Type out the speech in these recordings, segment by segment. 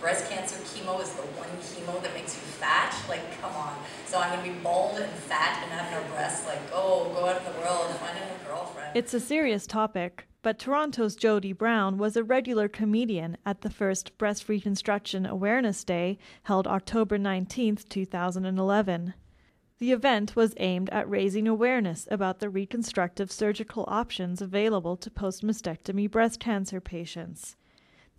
breast cancer chemo is the one chemo that makes you fat. Like, come on. So I'm going to be bald and fat and have no breasts. Like, oh, go out in the world and find a new girlfriend. It's a serious topic, but Toronto's Jody Brown was a regular comedian at the first Breast Reconstruction Awareness Day held October 19, 2011. The event was aimed at raising awareness about the reconstructive surgical options available to post-mastectomy breast cancer patients.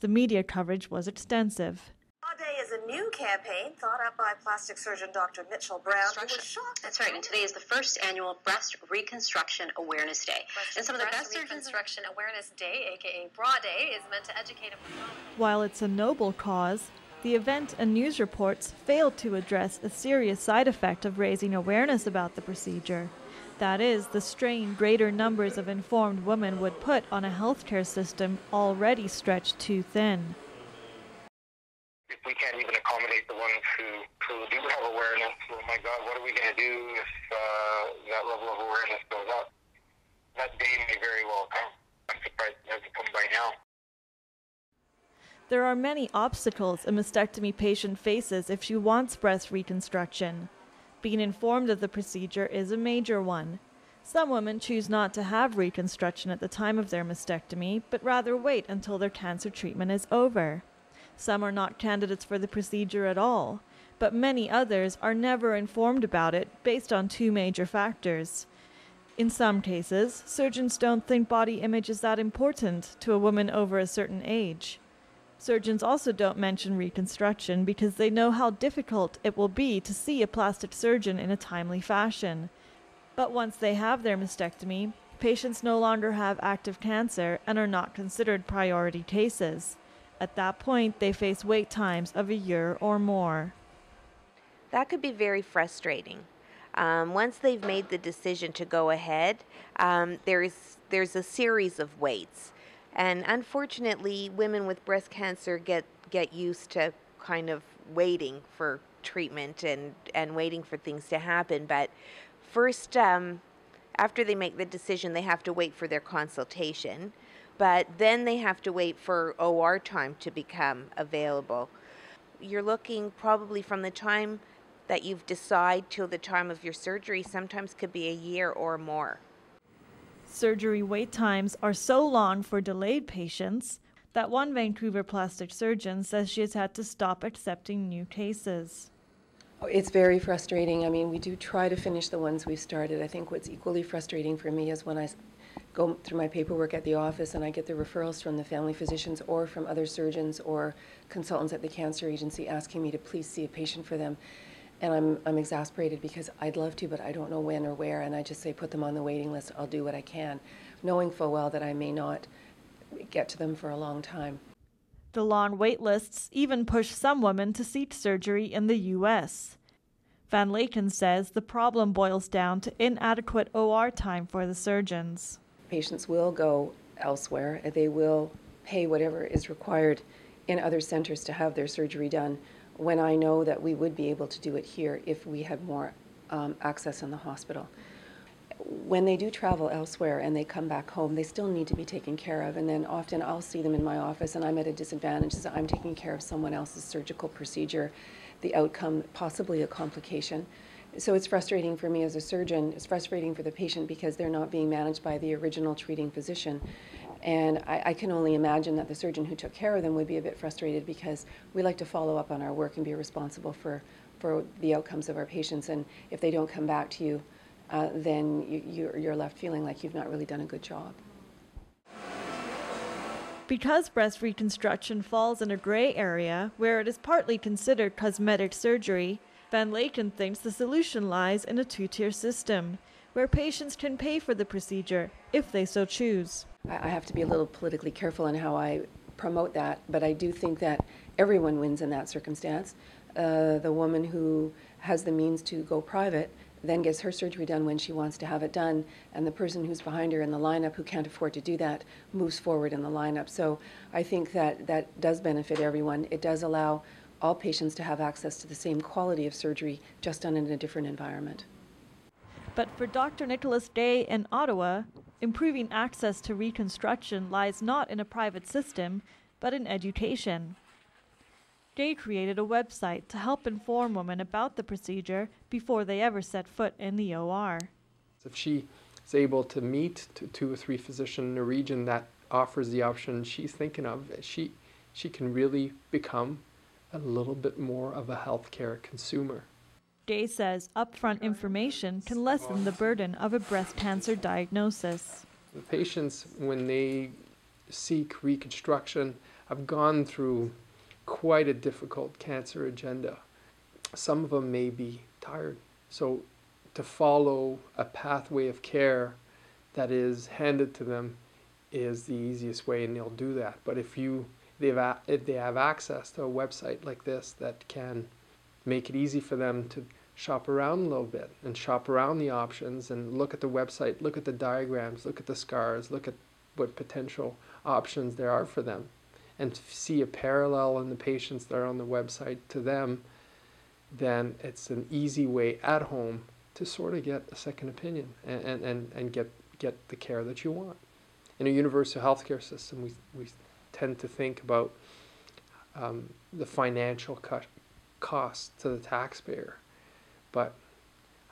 The media coverage was extensive. Bra Day is a new campaign thought up by plastic surgeon Dr. Mitchell Brown, who was shocked. That's right, and today is the first annual Breast Reconstruction Awareness Day. And some of the best Reconstruction Awareness Day, aka Bra Day, is meant to educate. While it's a noble cause, the event and news reports failed to address a serious side effect of raising awareness about the procedure. That is, the strain greater numbers of informed women would put on a healthcare system already stretched too thin. If we can't even accommodate the ones who do have awareness, oh my God, what are we going to do if that level of awareness goes up? That day may very well come. I'm surprised it hasn't come by now. There are many obstacles a mastectomy patient faces if she wants breast reconstruction. Being informed of the procedure is a major one. Some women choose not to have reconstruction at the time of their mastectomy, but rather wait until their cancer treatment is over. Some are not candidates for the procedure at all, but many others are never informed about it based on two major factors. In some cases, surgeons don't think body image is that important to a woman over a certain age. Surgeons also don't mention reconstruction because they know how difficult it will be to see a plastic surgeon in a timely fashion. But once they have their mastectomy, patients no longer have active cancer and are not considered priority cases. At that point, they face wait times of a year or more. That could be very frustrating. Once they've made the decision to go ahead, there's a series of waits. And unfortunately, women with breast cancer get used to kind of waiting for treatment and waiting for things to happen. But first, after they make the decision, they have to wait for their consultation. But then they have to wait for OR time to become available. You're looking probably from the time that you've decided till the time of your surgery, sometimes could be a year or more. Surgery wait times are so long for delayed patients that one Vancouver plastic surgeon says she has had to stop accepting new cases. It's very frustrating. I mean, we do try to finish the ones we've started. I think what's equally frustrating for me is when I go through my paperwork at the office and I get the referrals from the family physicians or from other surgeons or consultants at the cancer agency asking me to please see a patient for them. And I'm exasperated because I'd love to, but I don't know when or where, and I just say put them on the waiting list. I'll do what I can, knowing full well that I may not get to them for a long time. The long wait lists even push some women to seek surgery in the U.S. Van Laken says the problem boils down to inadequate OR time for the surgeons. Patients will go elsewhere. They will pay whatever is required in other centers to have their surgery done, when I know that we would be able to do it here if we had more access in the hospital. When they do travel elsewhere and they come back home, they still need to be taken care of, and then often I'll see them in my office and I'm at a disadvantage, so I'm taking care of someone else's surgical procedure, the outcome, possibly a complication. So it's frustrating for me as a surgeon, it's frustrating for the patient because they're not being managed by the original treating physician. And I can only imagine that the surgeon who took care of them would be a bit frustrated because we like to follow up on our work and be responsible for the outcomes of our patients. And if they don't come back to you, then you're left feeling like you've not really done a good job. Because breast reconstruction falls in a gray area where it is partly considered cosmetic surgery, Van Laken thinks the solution lies in a two-tier system, where patients can pay for the procedure if they so choose. I have to be a little politically careful in how I promote that, but I do think that everyone wins in that circumstance. The woman who has the means to go private then gets her surgery done when she wants to have it done, and the person who's behind her in the lineup who can't afford to do that moves forward in the lineup. So I think that that does benefit everyone. It does allow all patients to have access to the same quality of surgery, just done in a different environment. But for Dr. Nicholas Day in Ottawa, improving access to reconstruction lies not in a private system, but in education. Day created a website to help inform women about the procedure before they ever set foot in the OR. If she is able to meet 2 or 3 physicians in a region that offers the option she's thinking of, she can really become a little bit more of a healthcare consumer. Day says upfront information can lessen the burden of a breast cancer diagnosis. The patients, when they seek reconstruction, have gone through quite a difficult cancer agenda. Some of them may be tired. So to follow a pathway of care that is handed to them is the easiest way, and they'll do that. But if they have access to a website like this that can make it easy for them to shop around a little bit and shop around the options and look at the website, look at the diagrams, look at the scars, look at what potential options there are for them, and see a parallel in the patients that are on the website to them, then it's an easy way at home to sort of get a second opinion and get the care that you want. In a universal healthcare system, we tend to think about the financial cost to the taxpayer, but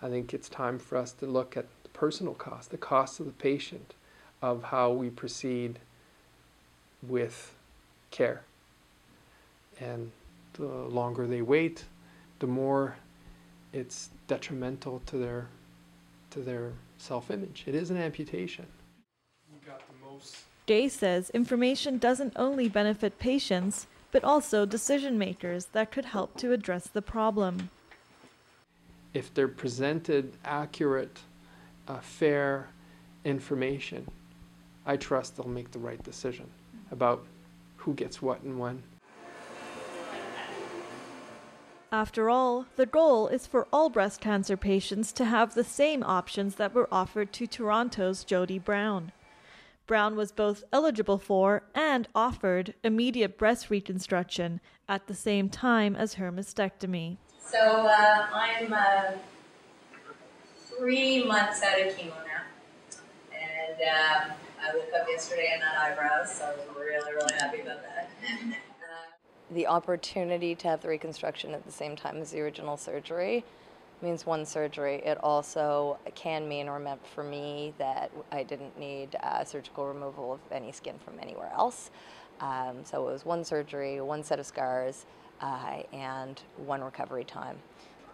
I think it's time for us to look at the personal cost, the cost of the patient, of how we proceed with care. And the longer they wait, the more it's detrimental to their self-image. It is an amputation. Day says information doesn't only benefit patients, but also decision makers that could help to address the problem. If they're presented accurate, fair information, I trust they'll make the right decision about who gets what and when. After all, the goal is for all breast cancer patients to have the same options that were offered to Toronto's Jody Brown. Brown was both eligible for and offered immediate breast reconstruction at the same time as her mastectomy. So I'm 3 months out of chemo now, and I woke up yesterday and had eyebrows, so I was really, really happy about that. The opportunity to have the reconstruction at the same time as the original surgery means one surgery. It also can mean, or meant for me, that I didn't need surgical removal of any skin from anywhere else. So it was one surgery, one set of scars, and one recovery time.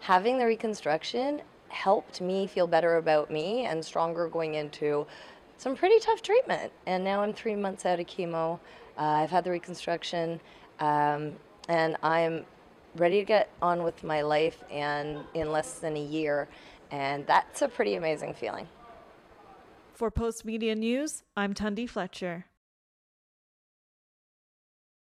Having the reconstruction helped me feel better about me and stronger going into some pretty tough treatment. And now I'm 3 months out of chemo. I've had the reconstruction, and I'm ready to get on with my life and in less than a year, and that's a pretty amazing feeling. For Post Media News, I'm Thandi Fletcher.